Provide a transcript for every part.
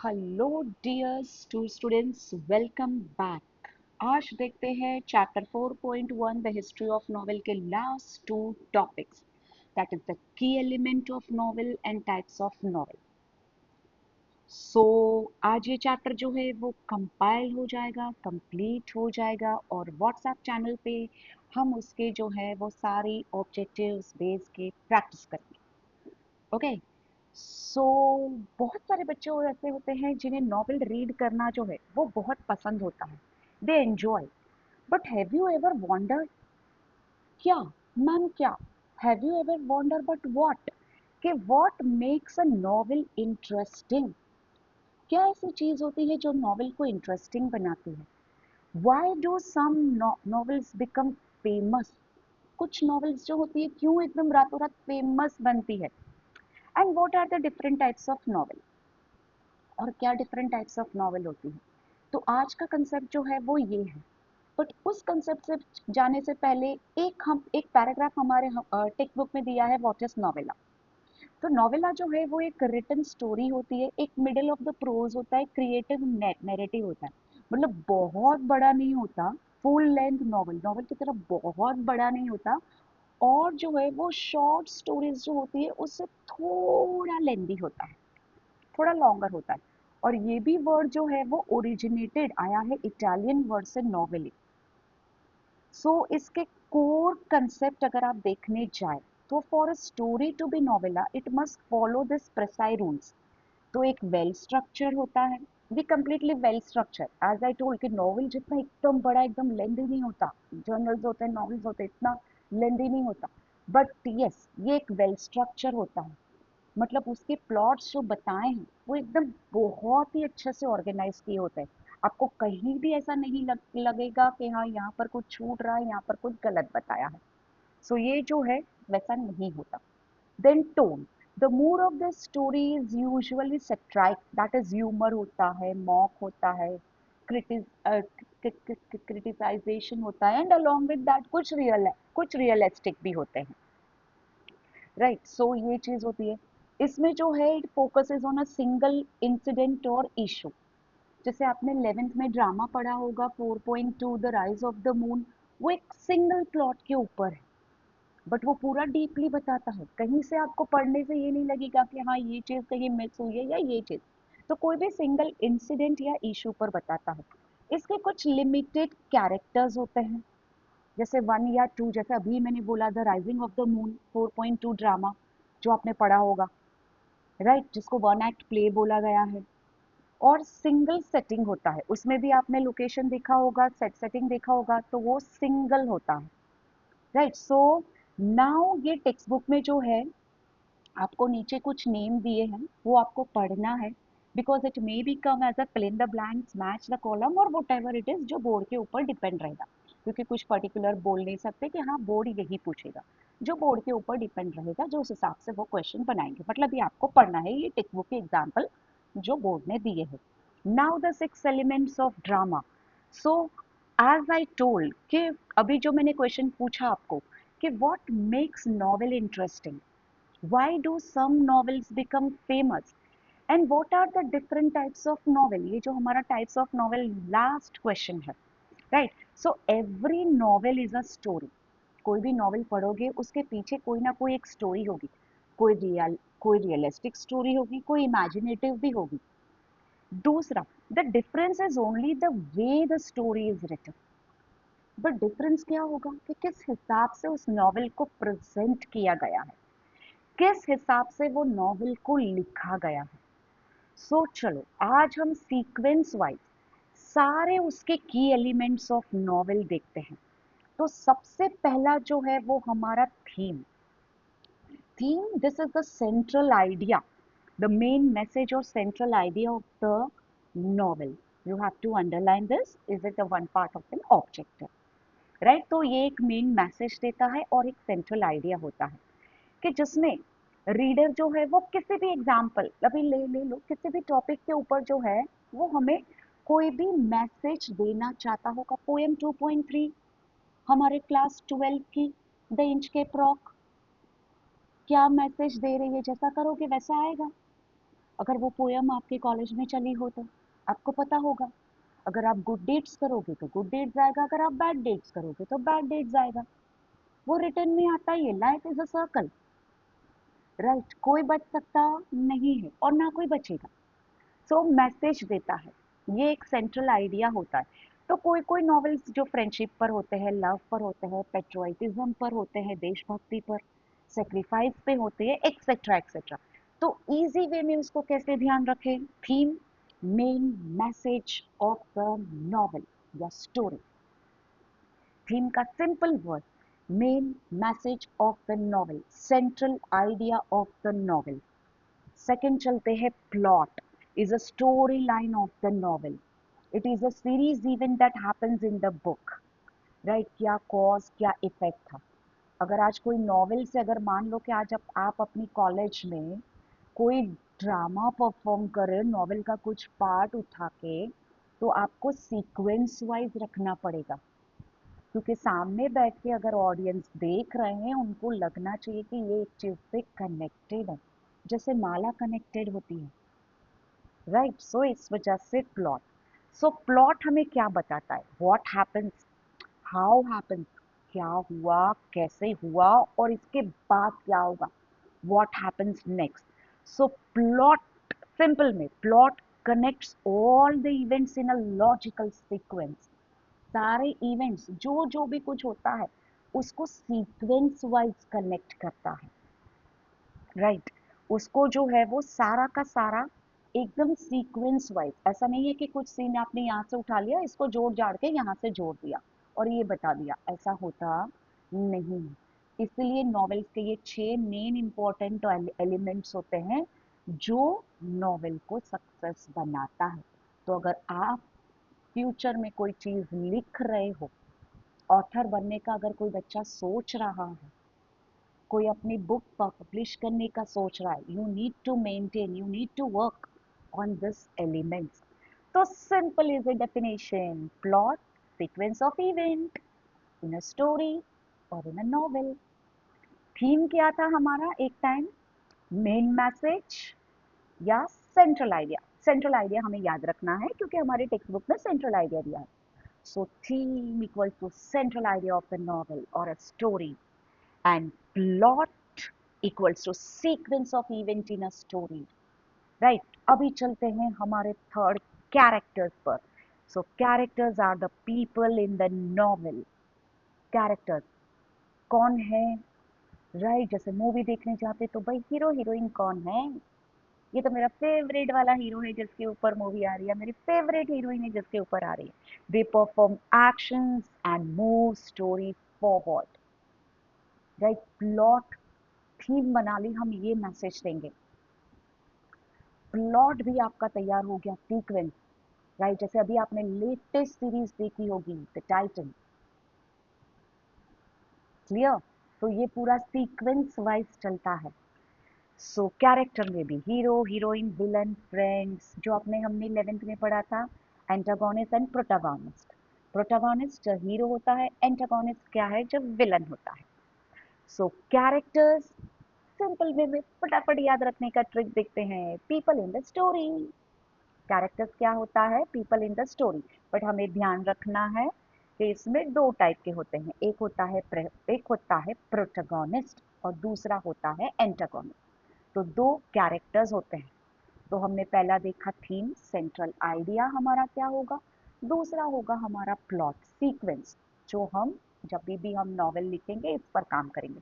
Hello dear students, welcome back. आज देखते हैं chapter 4.1 the history of novel के last two topics, that is the key element of novel and types of novel. So आज ये chapter जो है वो कंपाइल हो जाएगा, कंप्लीट हो जाएगा और व्हाट्सएप चैनल पे हम उसके जो है वो सारी ऑब्जेक्टिव्स बेस के प्रैक्टिस करेंगे। ओके। सो बहुत सारे बच्चे और ऐसे होते हैं जिन्हें नॉवेल रीड करना जो है वो बहुत पसंद होता है, they enjoy. But have you ever wonder, क्या मैम क्या, have you ever wonder but what, कि what makes a novel interesting? क्या ऐसी चीज होती है जो नॉवेल को इंटरेस्टिंग बनाती है? Why do some novels become famous? कुछ नॉवेल्स जो होती है क्यों एकदम रातों रात फेमस बनती है? And what are the different types of novel, और क्या डिफरेंट टाइप्स ऑफ नॉवेल होती है? तो आज का कंसेप्ट जो है वो ये है। बट उस कंसेप्ट से जाने से पहले एक पैराग्राफ हमारे टेक्स्ट बुक में दिया है, व्हाट इज नॉवेला। तो नॉवेला जो है वो एक रिटन स्टोरी होती है, एक मिडिल ऑफ द प्रोज होता है, क्रिएटिव नैरेटिव होता है। मतलब बहुत बड़ा नहीं होता, फुल लेंथ नॉवल नॉवल की तरह बहुत बड़ा नहीं होता, और जो है वो शॉर्ट स्टोरीज जो होती है उससे थोड़ा लेंदी होता है, थोड़ा लॉन्गर होता है। और ये भी वर्ड जो है वो ओरिजिनेटेड आया है इटालियन वर्ड से, नॉवेली। सो इसके कोर कंसेप्ट अगर आप देखने जाए तो for a story to be novella it must follow this precise rules. तो एक वेल स्ट्रक्चर होता है, we completely well structure, as I told कि नॉवेल जितना एकदम बड़ा एकदम लेंदी नहीं होता, जर्नल्स होते हैं नॉवेल्स होते हैं इतना लेंदी नहीं होता, बट यस ये एक वेल स्ट्रक्चर होता है। मतलब उसके प्लॉट्स जो बताए हैं वो एकदम बहुत ही अच्छे से ऑर्गेनाइज किए होते हैं। आपको कहीं भी ऐसा नहीं लगेगा कि हाँ यहाँ पर कुछ छूट रहा है, यहाँ पर कुछ गलत बताया है। सो ये जो है वैसा नहीं होता। Then tone, the mood of the story is usually satiric, that is humour होता है, मॉक होता है, क्रिटिसाइजेशन होता है, एंड अलॉन्ग विद दैट कुछ रियलिस्टिक भी होते हैं। राइट, सो ये चीज होती है। इसमें जो है it focuses on a single incident और इशू। जैसे आपने 11th में ड्रामा पढ़ा होगा 4.2 the rise of the moon, वो एक सिंगल प्लॉट के ऊपर है, बट वो पूरा डीपली बताता है। कहीं से आपको पढ़ने से ये नहीं लगेगा कि हाँ ये चीज कहीं मिस हुई है या ये चीज, तो कोई भी सिंगल इंसिडेंट या इशू पर बताता है। इसके कुछ लिमिटेड कैरेक्टर्स होते हैं, जैसे 1 या 2, जैसे अभी मैंने बोला the rising of the moon 4.2 drama जो आपने पढ़ा होगा, राइट, जिसको वन एक्ट प्ले बोला गया है। और सिंगल सेटिंग होता है, उसमें भी आपने लोकेशन देखा होगा, सेटिंग देखा होगा, तो वो सिंगल होता है। राइट, सो नाउ ये टेक्स्ट बुक में जो है आपको नीचे कुछ नेम दिए हैं वो आपको पढ़ना है, because it may be come as a fill in the blanks, match the column, और वट एवर इट इज जो बोर्ड के ऊपर डिपेंड रहेगा। क्योंकि कुछ पर्टिकुलर बोल नहीं सकते कि हाँ बोर्ड यही पूछेगा, जो बोर्ड के ऊपर डिपेंड रहेगा जो उस हिसाब से वो क्वेश्चन बनाएंगे। मतलब ये आपको पढ़ना है, ये टेक्स्ट बुक के एग्जाम्पल जो बोर्ड ने दिए हैं। Now the 6 elements of drama. So as I told कि अभी जो मैंने क्वेश्चन पूछा आपको कि what makes novel interesting, why do some novels become famous, and what are the different types of novel, ये जो हमारा types of novel last question है। Right, so every novel is a story. कोई भी novel पढ़ोगे उसके पीछे कोई ना कोई एक स्टोरी होगी, कोई रियलिस्टिक स्टोरी होगी, कोई इमेजिनेटिव भी होगी। दूसरा, the difference is only the way the story is written. But difference क्या होगा कि किस हिसाब से उस नॉवेल को प्रेजेंट किया गया है, किस हिसाब से वो नॉवेल को लिखा गया है। सो चलो आज हम सीक्वेंस वाइज सारे उसके की एलिमेंट्स ऑफ नॉवेल देखते हैं। तो सबसे पहला जो है वो हमारा theme. Theme, this is the central idea, the main message और central idea of the novel. You have to underline this, is it the one part of an objective. Right, तो ये एक मेन मैसेज देता है और एक central idea होता है कि जिसमें रीडर जो है वो किसी भी एग्जाम्पल अभी ले लो, किसी भी टॉपिक के ऊपर जो है वो हमें कोई भी मैसेज देना चाहता होगा। पोएम 2.3 हमारे क्लास 12 की, द इंच के प्रॉक, क्या मैसेज दे रही है, जैसा करोगे वैसा आएगा। अगर वो पोयम आपके कॉलेज में चली हो तो आपको पता होगा। अगर आप गुड डेट्स करोगे तो गुड डेट्स आएगा, अगर आप बैड डेट्स करोगे तो बैड डेट्स आएगा। वो रिटर्न में आता ही है, life is a circle, right. कोई बच सकता नहीं है और ना कोई बचेगा। सो मैसेज देता है, ये एक सेंट्रल आइडिया होता है। तो कोई कोई नॉवेल्स जो फ्रेंडशिप पर होते हैं, लव पर होते हैं, पेट्रोइटिज्म पर होते हैं, देशभक्ति पर, सेक्रीफाइस पे होते हैं, एक्सेट्रा एक्सेट्रा। तो इजी वे में उसको कैसे ध्यान रखें? Theme, main message of the novel या स्टोरी। थीम का simple word, main message of the novel, central idea of the novel. Second चलते हैं plot, is a story line of the novel. It is a series event that happens in the book, right. क्या cause क्या effect था। अगर आज कोई novel से, अगर मान लो कि आज आप अपनी कॉलेज में कोई ड्रामा परफॉर्म कर रहे हो नॉवेल का कुछ पार्ट उठा के, तो आपको सीक्वेंस वाइज रखना पड़ेगा, क्योंकि सामने बैठ के अगर ऑडियंस देख रहे हैं उनको लगना चाहिए कि ये एक चीज से कनेक्टेड है, जैसे माला कनेक्टेड होती है, राइट। सो इस वजह से प्लॉट। सो प्लॉट हमें क्या बताता है? व्हाट हैपेंस, हाउ हैपेंस, क्या हुआ, कैसे हुआ, और इसके बाद क्या होगा, what happens next. So plot, simple में plot connects all the events in a logical sequence. सारे इवेंट्स जो जो भी कुछ होता है उसको सीक्वेंस वाइज कनेक्ट करता है, राइट। उसको जो है वो सारा का सारा एकदम सीक्वेंस वाइज, ऐसा नहीं है कि कुछ सीन आपने यहाँ से उठा लिया, इसको जोड़ जाड़ के यहाँ से जोड़ दिया और ये बता दिया, ऐसा होता नहीं है। इसलिए नॉवेल्स के ये 6 मेन इंपॉर्टेंट एलिमेंट्स होते हैं जो नॉवेल को सक्सेस बनाता है। तो अगर आप फ्यूचर में कोई चीज लिख रहे हो, ऑथर बनने का अगर कोई बच्चा सोच रहा है, कोई अपनी बुक पब्लिश करने का सोच रहा है, you need to maintain, you need to work on this elements. तो simple is the definition, plot, sequence of event in a story और इन अ नॉवेल। थीम क्या था हमारा एक टाइम? मेन मैसेज या सेंट्रल आइडिया। सेंट्रल आइडिया हमें याद रखना है क्योंकि हमारे टेक्स्ट बुक में सेंट्रल आइडिया दिया है। So theme equal to central idea of the novel और a story, and plot equals to sequence of event in a story, right। अभी चलते हैं हमारे थर्ड, कैरेक्टर्स पर। So characters are the people in the novel. Characters कौन है, right. जैसे movie देखने जाते तो भाई हीरो हीरोइन कौन है? ये तो मेरा फेवरेट वाला हीरो है जिसके ऊपर मूवी आ रही है, मेरी फेवरेट हीरोइन है जिसके ऊपर आ रही है। They perform actions and move story forward, right. Plot, theme बना ली, हम ये मैसेज देंगे। प्लॉट भी आपका तैयार हो गया, सीक्वेंस, राइट। जैसे अभी आपने लेटेस्ट सीरीज देखी होगी द टाइटन, क्लियर। तो ये पूरा सीक्वेंस वाइज चलता है। सो कैरेक्टर में भी हीरो हीरोइन विलन फ्रेंड्स, जो अपने हमने 11th में पढ़ा था, एंटागोनिस्ट एंड प्रोटागोनिस्ट। प्रोटागोनिस्ट जब हीरो होता है, एंटागोनिस्ट क्या है, जब विलन होता है। सो कैरेक्टर्स, सिंपल वे में फटाफट याद रखने का ट्रिक देखते हैं, people in the story. Characters क्या होता है? People in the story. But हमें ध्यान रखना है कि इसमें दो टाइप के होते हैं, एक होता है प्रोटोगोनिस्ट और दूसरा होता है एंटागोनिस्ट। तो दो कैरेक्टर्स होते हैं। तो हमने पहला देखा थीम, सेंट्रल आइडिया हमारा क्या होगा, दूसरा होगा हमारा प्लॉट, सीक्वेंस, जो हम जब भी हम नॉवेल लिखेंगे इस पर काम करेंगे।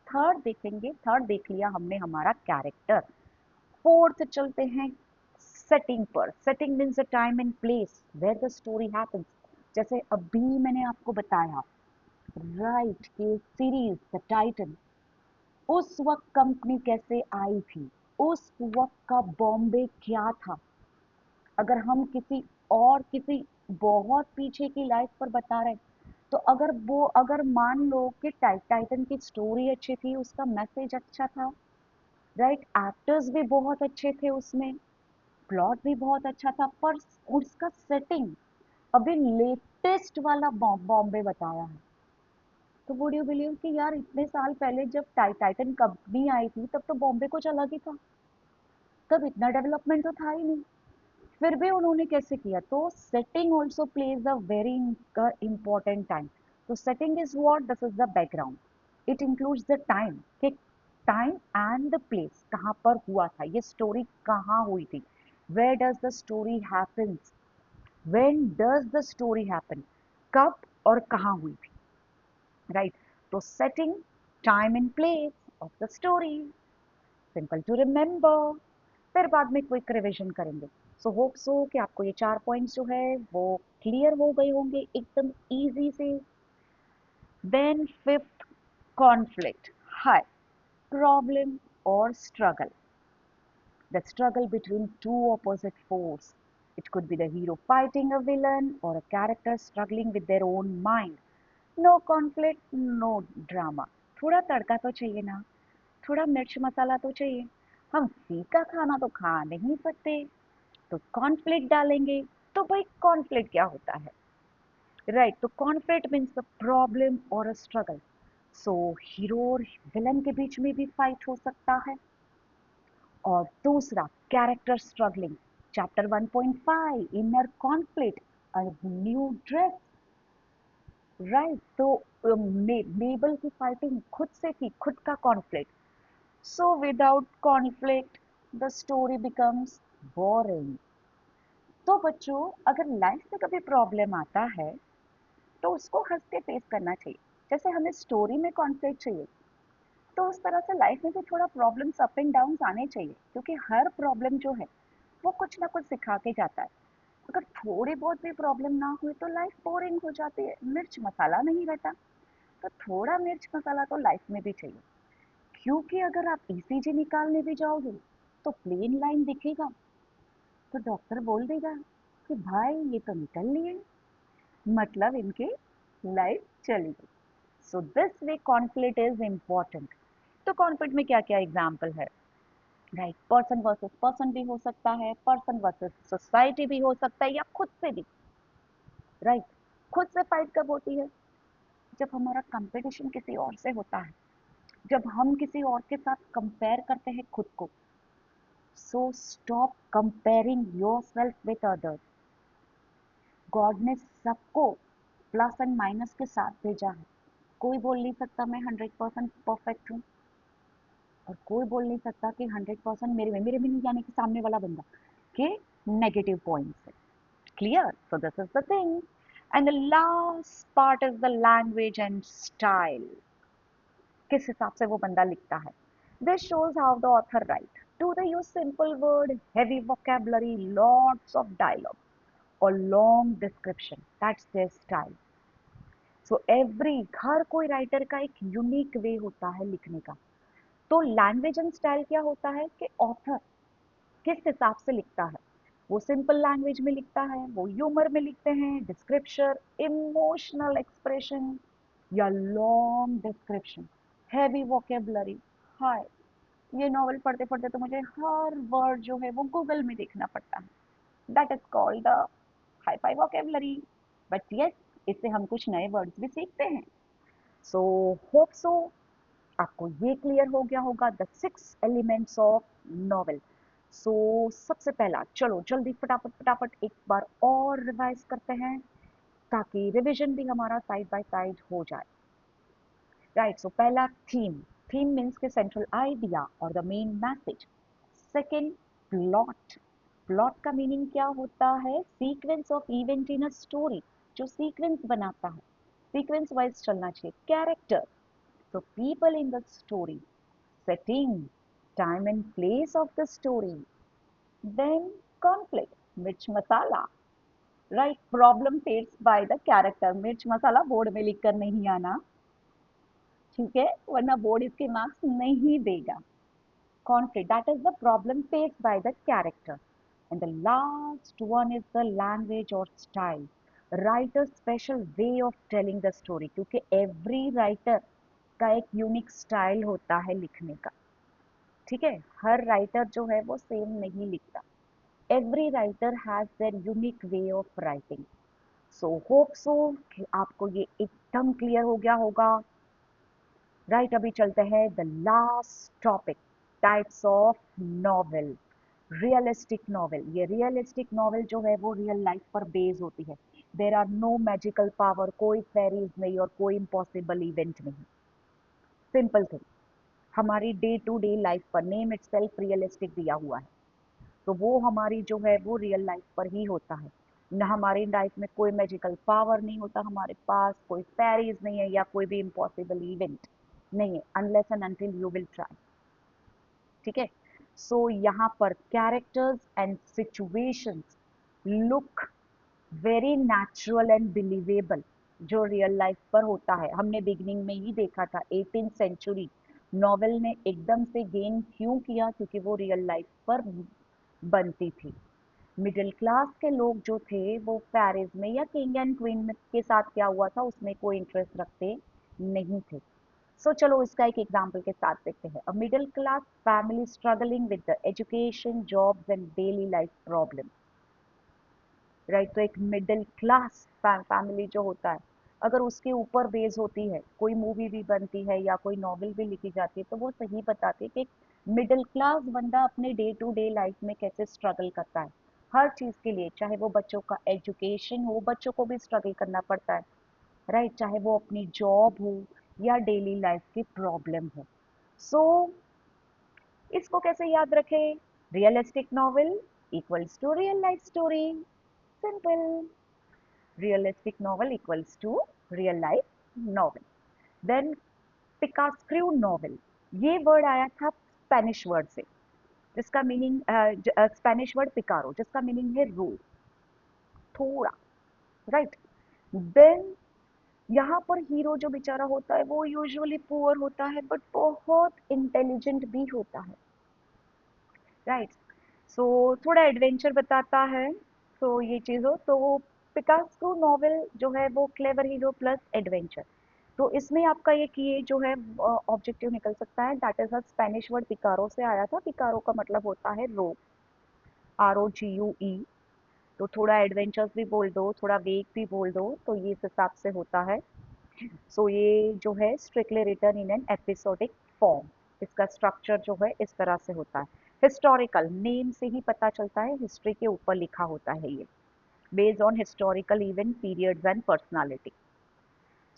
थर्ड देखेंगे, थर्ड देख लिया हमने हमारा कैरेक्टर। फोर्थ चलते हैं सेटिंग पर। Setting means the time and place where the story happens. जैसे अभी मैंने आपको बताया, राइट, कि सीरीज द टाइटन उस वक्त कंपनी कैसे आई थी, उस वक्त का बॉम्बे क्या था। अगर हम किसी और किसी बहुत पीछे की लाइफ पर बता रहे, तो अगर मान लो कि टाइटन की स्टोरी अच्छी थी, उसका मैसेज अच्छा था, राइट, एक्टर्स भी बहुत अच्छे थे उसमें, प्लॉट भी बहुत अच्छा था, पर उसका सेटिंग अभी लेटेस्ट वाला बॉम्बे बताया है। तो वुड यू बिलीव कि यार इतने साल पहले जब टाइटन कंपनी आई थी तब तो बॉम्बे कुछ अलग ही था। तब इतना डेवलपमेंट तो था ही नहीं, फिर भी उन्होंने कैसे किया? तो setting also plays a very important time. तो setting is what, this is the background, it includes the time, कि टाइम एंड द प्लेस, कहाँ पर हुआ था ये स्टोरी, कहाँ हुई थी, where does the story happens, when does the story happen, कब और कहाँ हुई थी, राइट? तो setting, time and place of the story, simple to remember. फिर बाद में क्विक रिविजन करेंगे। सो होप सो कि आपको ये 4 पॉइंट्स जो है वो क्लियर हो गए होंगे एकदम इजी से। देन फिफ्थ, कॉन्फ्लिक्ट, हाय, प्रॉब्लम और struggle, the struggle between two opposite forces. It could be the hero fighting a villain or a character struggling with their own mind. No conflict, no drama. थोड़ा तड़का तो चाहिए ना, थोड़ा मिर्च मसाला तो चाहिए। हम फीका खाना तो खा नहीं सकते, तो कॉन्फ्लिक्ट डालेंगे। तो भाई कॉन्फ्लिक्ट क्या होता है, राइट? तो कॉन्फ्लिक्ट मीन्स द प्रॉब्लम और अ स्ट्रगल। सो हीरो और विलन के बीच में भी फाइट हो सकता है। और दूसरा, character struggling, chapter 1.5, inner conflict, a new dress, right? तो मेबल की फाइटिंग खुद से थी, खुद का conflict. So without conflict the story becomes boring. तो बच्चों, अगर लाइफ में कभी प्रॉब्लम आता है तो उसको हंस के फेस करना चाहिए। जैसे हमें स्टोरी में कॉन्फ्लिक्ट चाहिए, तो उस तरह से लाइफ में भी थोड़ा प्रॉब्लम्स अप एंड डाउन आने चाहिए, क्योंकि हर प्रॉब्लम जो है वो कुछ ना कुछ सिखा के जाता है। अगर थोड़ी बहुत भी प्रॉब्लम ना हुई तो लाइफ बोरिंग हो जाती है, मिर्च मसाला नहीं रहता। तो थोड़ा मिर्च मसाला तो लाइफ में भी चाहिए, क्योंकि अगर आप ईसीजी निकालने भी जाओगे तो प्लेन लाइन दिखेगा, तो डॉक्टर बोल देगा कि भाई ये तो निकल लिए, मतलब इनके लाइफ चली गई। So this way conflict is important. तो कॉन्फ्लिक्ट में क्या क्या एग्जाम्पल है, राइट? पर्सन वर्सेस पर्सन भी हो सकता है, पर्सन वर्सेस सोसाइटी भी हो सकता है, या खुद से भी, राइट? खुद से फाइट कब होती है? जब हमारा कंपटीशन किसी और से होता है, जब हम किसी और के साथ कंपेयर करते हैं खुद को। So stop comparing yourself with others. God ने सबको प्लस एंड माइनस के साथ भेजा है। कोई बोल नहीं सकता मैं 100% परफेक्ट हूँ, और कोई बोल नहीं सकता कि 100% मेरे में नहीं, जाने के सामने वाला बंदा के नेगेटिव पॉइंट्स है। Clear? So this is the thing. And the last part is the language and style. किस हिसाब से वो बंदा लिखता है। This shows how the author write. Do they use simple word, heavy vocabulary, lots of dialogue, or long description? That's their style. So every, हर कोई writer का एक यूनिक वे होता है लिखने का। तो लैंग्वेज एंड स्टाइल क्या होता है कि ऑथर किस हिसाब से लिखता है। वो सिंपल लैंग्वेज में लिखता है, वो ह्यूमर में लिखते हैं, डिस्क्रिप्शन, इमोशनल एक्सप्रेशन, या लॉन्ग डिस्क्रिप्शन, हैवी वोकेबलरी। हाय, ये नॉवल पढ़ते पढ़ते तो मुझे हर वर्ड जो है वो गूगल में देखना पड़ता है। That is called the hi fi vocabulary. But yes, इससे हम कुछ नए वर्ड्स भी सीखते हैं। सो होप सो आपको ये क्लियर हो गया होगा, द 6 एलिमेंट्स ऑफ नॉवेल। सो सबसे पहला, चलो जल्दी फटाफट फटाफट एक बार और रिवाइज करते हैं, ताकि रिवीजन भी हमारा साइड बाय साइड हो जाए, राइट? सो पहला, थीम। थीम मीन्स के सेंट्रल आइडिया और the main message. Second, plot. Plot का मीनिंग क्या होता है? Sequence of event in a story, जो सीक्वेंस बनाता है, सीक्वेंस वाइज चलना चाहिए। Character, so people in the story, setting, time and place of the story. Then conflict, mirch masala, right? Problem faced by the character, mirch masala board में लिख कर नहीं आना, ठीक है? वरना बोर्ड इसके मार्क्स नहीं देगा। Conflict, that is the problem faced by the character. And the last one is the language or style. Writer's special way of telling the story, क्योंकि every writer का एक यूनिक स्टाइल होता है लिखने का, ठीक है? हर राइटर जो है वो सेम नहीं लिखता। Every writer has their unique way of writing. So hope so कि आपको ये एकदम क्लियर हो गया होगा, राइट? अभी चलते हैं the last topic, types of novel, realistic novel, ये रियलिस्टिक नॉवेल जो है वो रियल लाइफ पर बेस होती है। There are no magical power, कोई फेरीज नहीं और कोई इम्पॉसिबल इवेंट नहीं। सिंपल थिंग, हमारी डे टू डे लाइफ पर नेम इटसेल्फ रियलिस्टिक दिया हुआ है, तो वो हमारी जो है वो रियल लाइफ पर ही होता है। न हमारी लाइफ में कोई मैजिकल पावर नहीं होता, हमारे पास कोई फेरीज नहीं है या कोई भी इम्पॉसिबल इवेंट नहीं है, unless and until you will try. ठीक है, सो यहाँ पर characters and situations look very natural and believable, जो रियल लाइफ पर होता है। हमने बिगिनिंग में ही देखा था 18th सेंचुरी नॉवेल ने एकदम से गेन क्यों किया, क्योंकि वो रियल लाइफ पर बनती थी। मिडिल क्लास के लोग जो थे वो पेरिस में या किंग एंड क्वीन के साथ क्या हुआ था उसमें कोई इंटरेस्ट रखते नहीं थे। सो चलो इसका एक एग्जांपल के साथ देखते हैं। A middle class family struggling with the education, jobs and daily life problem. Right, तो एक मिडिल क्लास फैमिली जो होता है, अगर उसके ऊपर बेस होती है कोई मूवी भी बनती है या कोई नॉवेल भी लिखी जाती है, तो वो सही बताती है कि एक मिडिल क्लास बंदा अपने डे टू डे लाइफ में कैसे स्ट्रगल करता है हर चीज के लिए, चाहे वो बच्चों का एजुकेशन हो, बच्चों को भी स्ट्रगल करना पड़ता है। राइट, चाहे वो अपनी जॉब हो या डेली लाइफ की प्रॉब्लम हो। सो इसको कैसे याद रखें? Realistic novel equals to real life story, simple. Realistic novel equals to real life novel. Then picaresque novel, ये वर्ड आया था स्पेनिश वर्ड से, जिसका मीनिंग स्पेनिश वर्ड पिकारो, जिसका मीनिंग है रो, थोड़ा। राइट, देन यहाँ पर हीरो जो बेचारा होता है वो यूजुअली पुअर होता है बट बहुत इंटेलिजेंट भी होता है। राइट, सो थोड़ा एडवेंचर बताता है। तो ये चीज़ हो तो पिकासो नॉवेल जो है वो क्लेवर हीरो प्लस एडवेंचर। तो इसमें आपका ये कि ये जो है ऑब्जेक्टिव निकल सकता है, that is a Spanish word picaro से आया था। पिकारो का मतलब होता है रो, ROGUE। तो थोड़ा एडवेंचर्स भी बोल दो, थोड़ा वेग भी बोल दो, तो ये इस हिसाब से होता है। सो ये जो है strictly written in an episodic form, इसका स्ट्रक्चर जो है इस तरह से होता है। हिस्टोरिकल, नेम से ही पता चलता है हिस्ट्री के ऊपर लिखा होता है ये, based on historical event, periods and personality.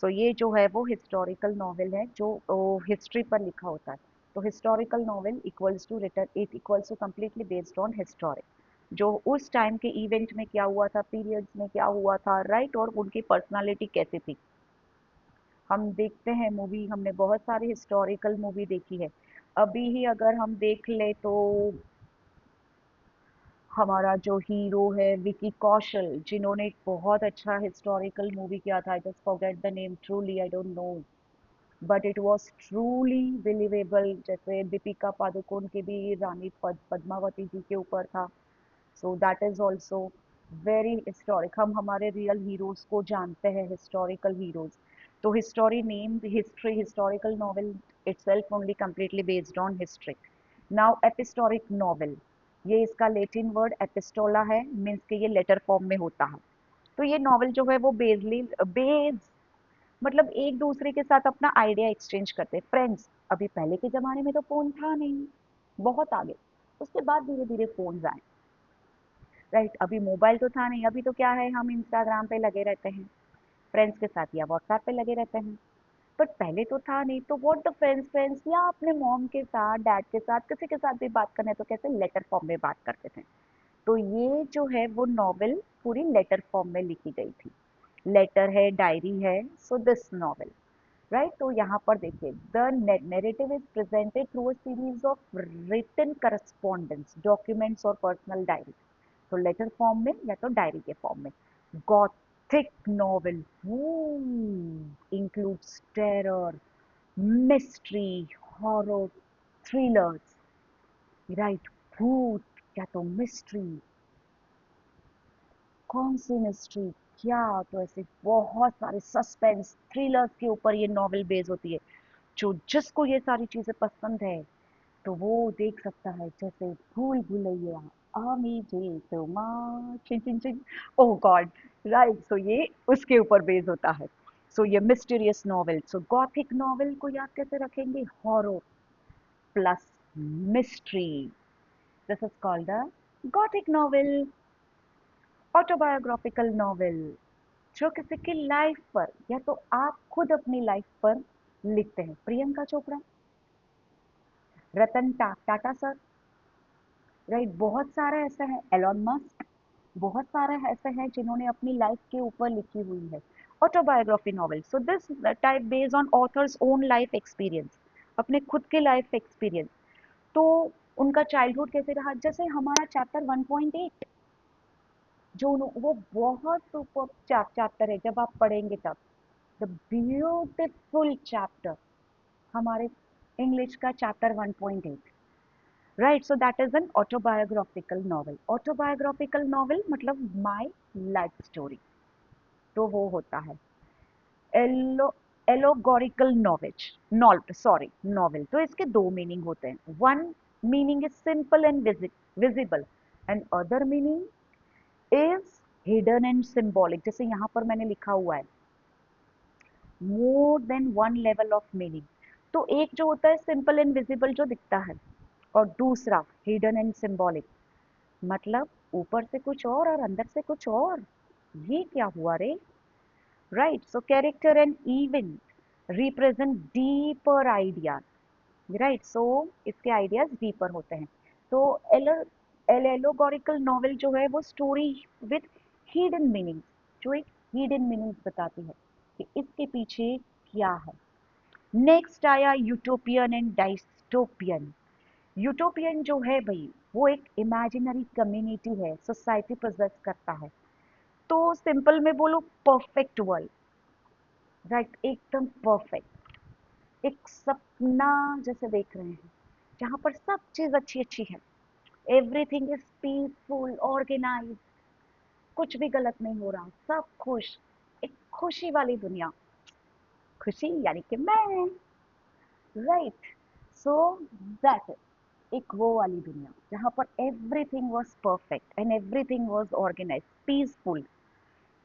So ये जो है वो हिस्टोरिकल नॉवेल है जो हिस्ट्री पर लिखा होता है। तो historical novel equals to written, it equals to completely based on historic, जो उस टाइम के इवेंट में क्या हुआ था, पीरियड्स में क्या हुआ था, राइट, और उनकी पर्सनालिटी कैसी थी। हम देखते हैं मूवी, हमने बहुत सारी हिस्टोरिकल मूवी देखी है। अभी ही अगर हम देख ले तो हमारा जो हीरो है विकी कौशल, जिन्होंने एक बहुत अच्छा हिस्टोरिकल मूवी किया था, I just forget the name, truly I don't know, but it was truly believable. जैसे दीपिका पादुकोण के भी रानी पद्मावती जी के ऊपर था। So that is also very historic. हम हमारे रियल हीरोज को जानते हैं, हिस्टोरिकल हीरोज। तो history name history, historical novel itself only completely based on history. Now epistolary novel, ये इसका लेटिन वर्ड एपिस्टोला है, मीन्स के ये लेटर फॉर्म में होता है। तो ये नॉवेल जो है वो बेस मतलब एक दूसरे के साथ अपना आइडिया एक्सचेंज करते हैं, फ्रेंड्स। अभी पहले के जमाने में तो फोन था नहीं, बहुत आगे, उसके बाद धीरे धीरे फोन आए। राइट, अभी मोबाइल तो था नहीं, अभी तो क्या है, हम इंस्टाग्राम पे लगे रहते हैं फ्रेंड्स के साथ या व्हाट्सएप पे लगे रहते हैं। बट पहले तो था नहीं, तो व्हाट द फ्रेंड्स फ्रेंड्स या अपने मॉम के साथ, डैड के साथ, किसी के साथ भी बात करना है तो कैसे लेटर फॉर्म में बात करते थे। तो ये जो है वो नॉवेल पूरी लेटर फॉर्म में लिखी गई थी। लेटर है, डायरी है, सो दिस नॉवेल, राइट। तो यहाँ पर देखिए, the narrative is presented through a series of written correspondence, documents और पर्सनल डायरी। तो लेटर फॉर्म में या तो डायरी के फॉर्म में। Gothic novel includes terror, mystery, horror, thrillers. Right, भूत या तो मिस्ट्री, कौन सी मिस्ट्री, क्या, तो ऐसे बहुत सारे सस्पेंस थ्रिलर्स के ऊपर ये नॉवेल बेस होती है। जो जिसको ये सारी चीजें पसंद है तो वो देख सकता है, जैसे भूल भुलैया, आमी जे तुमा, चिन चिन चिन, ओह गॉड। राइट, सो ये उसके ऊपर बेस होता है। सो ये मिस्टीरियस नॉवेल, सो गॉथिक नॉवेल को याद कैसे रखेंगे, horror plus mystery, this is called the Gothic novel, autobiographical novel, जो किसी की लाइफ पर या तो आप खुद अपनी लाइफ पर लिखते हैं। प्रियंका चोपड़ा, रतन टाटा सर, राइट, बहुत सारे ऐसे हैं, एलॉन मस्क, बहुत सारे ऐसे हैं जिन्होंने अपनी लाइफ के ऊपर लिखी हुई है autobiography novel. So this type based on authors own life experience, अपने खुद के लाइफ एक्सपीरियंस। तो उनका चाइल्डहुड कैसे रहा, जैसे हमारा चैप्टर 1.8, जो वो बहुत सुपर चैप्टर है, जब आप पढ़ेंगे तब, द ब्यूटिफुल चैप्टर, हमारे इंग्लिश का chapter 1.8, right. So that is an autobiographical novel. Autobiographical novel मतलब माय लाइफ स्टोरी, तो वो होता है एलो एलोगोरिकल नॉवल। तो इसके दो मीनिंग होते हैं, one meaning is simple and visible, and other meaning is hidden and symbolic. जैसे यहाँ पर मैंने लिखा हुआ है more than one level of meaning. तो एक जो होता है सिंपल एंड विजिबल जो दिखता है, और दूसरा हिडन एंड सिंबॉलिक, मतलब ऊपर से कुछ और अंदर से कुछ और। ये क्या हुआ रे, right. So character and event represent deeper ideas, right. So इसके आइडियाज डीपर होते हैं। तो एलोगोरिकल नॉवेल जो है वो स्टोरी विद हिडन मीनिंग, जो एक हिडन मीनिंग बताती है कि इसके पीछे क्या है। नेक्स्ट आया यूटोपियन एंड डायस्टोपियन। यूटोपियन जो है भाई, वो एक इमेजिनरी कम्युनिटी है, सोसाइटी प्रोजेस करता है। तो सिंपल में बोलो, परफेक्ट वर्ल्ड, राइट, एकदम परफेक्ट, एक सपना जैसे देख रहे हैं, जहाँ पर सब चीज अच्छी अच्छी है, एवरीथिंग इज पीसफुल ऑर्गेनाइज, कुछ भी गलत नहीं हो रहा, सब खुश, एक खुशी वाली दुनिया, खुशी यानी कि मैं, राइट। सो दैट एक वो वाली दुनिया जहाँ पर everything was perfect and everything was organise, peaceful.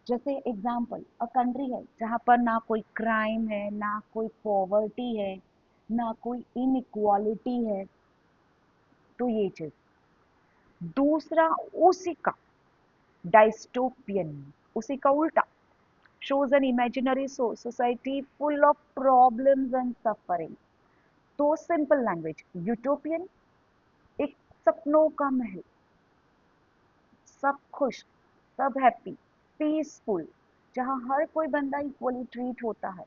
जैसे एग्जाम्पल, अ कंट्री है जहाँ पर ना कोई क्राइम है, ना कोई पॉवर्टी है, ना कोई इनइक्वालिटी है। तो ये चीज। दूसरा, उसी का डायस्टोपियन, उसी का उल्टा, shows an imaginary society full of problems and suffering। तो सिंपल लैंग्वेज, यूटोपियन एक सपनों का महल, सब खुश, सब हैप्पी, पीसफुल, जहाँ हर कोई बंदा इक्वली ट्रीट होता है,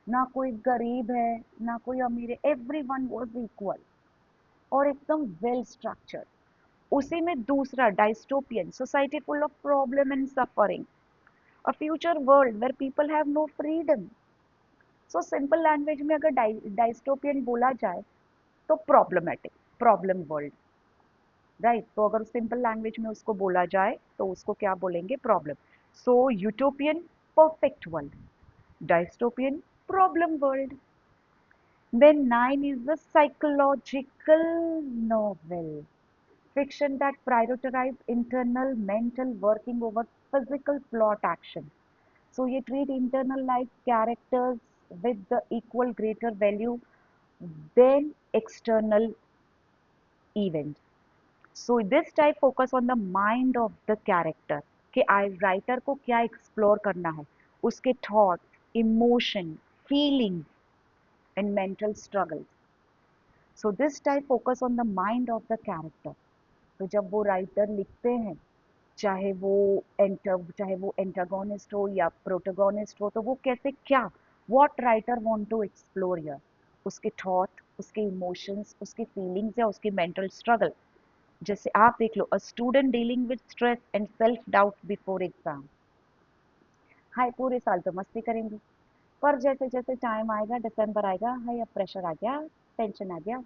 ना कोई गरीब है ना कोई अमीर है, एवरीवन वाज इक्वल, और एकदम वेल स्ट्रक्चर्ड। उसी में दूसरा dystopian, society full of problem and suffering, a future world where people have no freedom. So simple language में अगर डायस्टोपियन बोला जाए तो प्रॉब्लमेटिक, प्रॉब्लम वर्ल्ड, राइट। तो अगर सिंपल लैंग्वेज में उसको बोला जाए तो उसको क्या बोलेंगे, problem. So utopian, perfect world, dystopian, problem world. Then 9 is the psychological novel, fiction that prioritizes internal mental working over physical plot action. So you treat internal life characters with the equal greater value than external events. So this type focus on the mind of the character, कि writer को क्या explore करना है, उसके thoughts, emotion, feelings and mental struggles. So this type focus on the mind of the character. तो जब वो writer लिखते हैं, चाहे वो एंटागोनिस्ट हो या प्रोटोगोनिस्ट हो, तो वो कैसे, क्या, what writer want to explore here, उसके थॉट, उसके इमोशंस, उसकी फीलिंग्स या उसकी मेंटल स्ट्रगल। जैसे आप देख लो, a student dealing with stress and self doubt before exam. हाय, पूरे साल तो मस्ती करेंगे, पर जैसे जैसे टाइम आएगा, दिसंबर आएगा, हाय अब प्रेशर आ गया, टेंशन आ गया,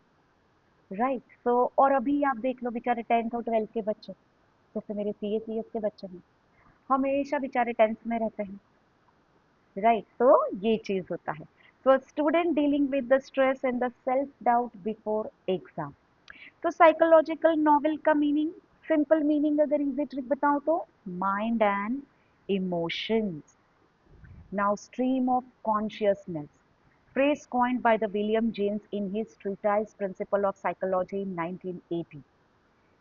राइट। तो और अभी आप देख लो बेचारे 10th और 12th के बच्चे, जैसे मेरे CA CS के बच्चे हैं, हमेशा बेचारे टेंस में रहते हैं, राइट। तो ये चीज होता है। तो student dealing with the stress and the self doubt before exam. तो साइकोलॉजिकल नॉवेल का मीनिंग, सिंपल मीनिंग अगर इजी ट्रिक बताऊं तो, mind and emotions. Now, stream of consciousness, phrase coined by the William James in his treatise Principle of Psychology in 1980.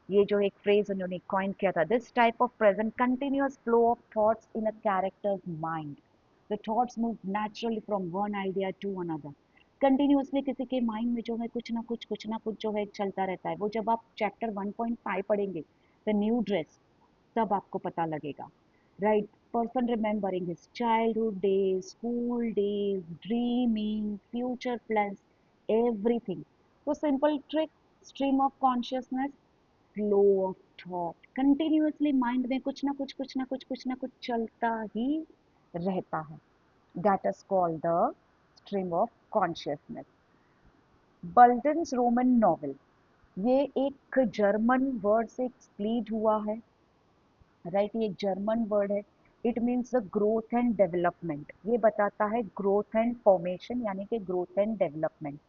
ये जो एक phrase उन्होंने coin किया था, this type of present continuous flow of thoughts in a character's mind, the thoughts move naturally from one idea to another. Continuously किसी के mind में जो है कुछ ना कुछ जो है चलता रहता है। वो जब आप चैप्टर 1.5 पढ़ेंगे, द न्यू ड्रेस, तब आपको पता लगेगा, right? Person remembering his childhood days, school days, dreaming, future plans, everything. तो simple trick, stream of consciousness, flow of thought, continuously mind में कुछ ना कुछ चलता ही रहता है। That is called the stream of consciousness. Bildungsroman novel, ये एक जर्मन वर्ड से एक्सप्लीड हुआ है, राइट? ये एक जर्मन वर्ड है। It means the growth and development, ये बताता है ग्रोथ एंड फॉर्मेशन, यानी कि growth and development.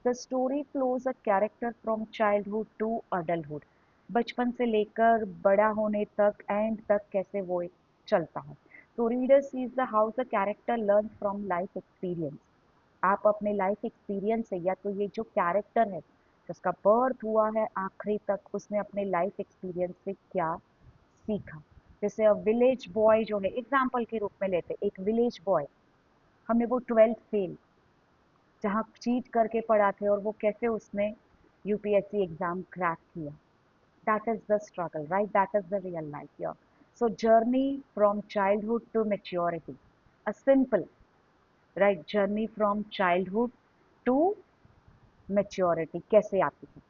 The story flows a character from childhood to adulthood, बचपन से लेकर बड़ा होने तक, एंड तक कैसे वो एक चलता है। तो reader sees the how the character learn from life experience. आप अपने लाइफ एक्सपीरियंस से, या तो ये जो कैरेक्टर है जिसका बर्थ हुआ है आखिरी तक, उसने अपने लाइफ एक्सपीरियंस से क्या सीखा। जैसे अब विलेज बॉय जो है, एग्जाम्पल के रूप में लेते, एक विलेज बॉय, हमने वो 12th फेल, जहाँ चीट करके पढ़ा थे, और वो कैसे उसने यूपीएससी एग्जाम क्रैक किया। That is the struggle, right? That is the real life your. So journey from childhood to maturity, a simple, right, journey from childhood to maturity कैसे आती है।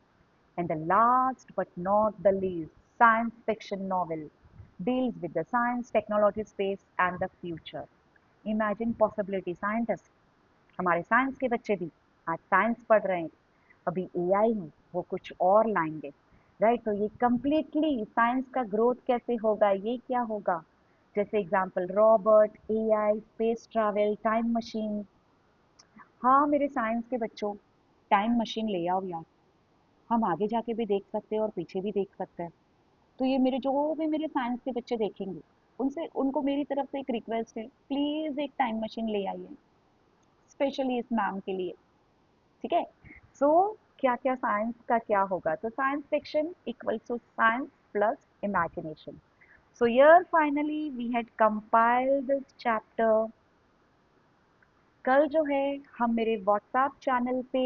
And the last but not the least, science fiction novel deals with the science, technology, space and the future. Imagine possibility, scientist, हमारे science के बच्चे भी आज science पढ़ रहे हैं, अभी एआई है वो कुछ और लाएंगे, राइट? तो ये कंप्लीटली साइंस का ग्रोथ कैसे होगा, ये क्या होगा, जैसे example Robert, AI, space travel, time machine. हाँ मेरे साइंस के बच्चों, टाइम मशीन ले आओ यार, हम आगे जाके भी देख सकते हैं और पीछे भी देख सकते हैं। तो ये मेरे जो भी मेरे साइंस के बच्चे देखेंगे, उनसे उनको मेरी तरफ से एक रिक्वेस्ट है, प्लीज एक टाइम मशीन ले आइए, स्पेशली इस मैम के लिए, ठीक है? सो क्या क्या साइंस का क्या होगा, तो science fiction equals to science plus imagination. So here finally we had compiled this chapter. कल जो है हम मेरे व्हाट्सएप चैनल पे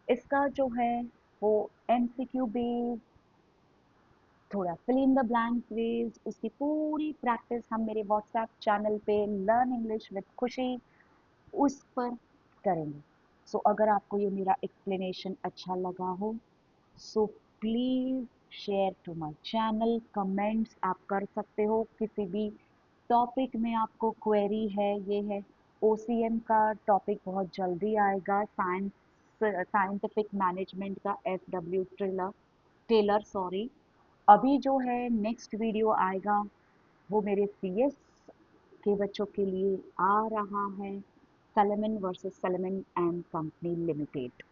इसका जो है वो एमसीक्यू बेस्ड, थोड़ा fill in the blank ways, उसकी पूरी प्रैक्टिस हम मेरे व्हाट्सएप चैनल पे लर्न इंग्लिश विद खुशी उस पर करेंगे। सो अगर आपको ये मेरा एक्सप्लेनेशन अच्छा लगा हो, so please share to my channel, comments आप कर सकते हो, किसी भी टॉपिक में आपको क्वेरी है, ये है। ओसीएम का टॉपिक बहुत जल्दी आएगा, साइंटिफिक मैनेजमेंट का, एफडब्ल्यू टेलर, सॉरी। अभी जो है नेक्स्ट वीडियो आएगा वो मेरे सीएस के बच्चों के लिए आ रहा है, सलेमन versus सलेमन and company limited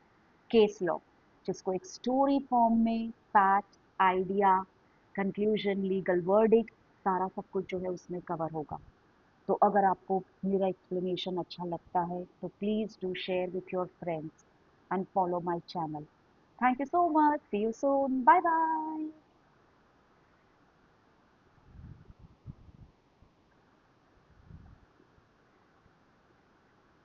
case law, जिसको एक स्टोरी फॉर्म में fact, idea, conclusion, legal verdict, सारा सब कुछ जो है उसमें कवर होगा। तो अगर आपको मेरा एक्सप्लेनेशन अच्छा लगता है तो please do share with your friends and follow my channel. Thank you so much, see you soon, bye bye.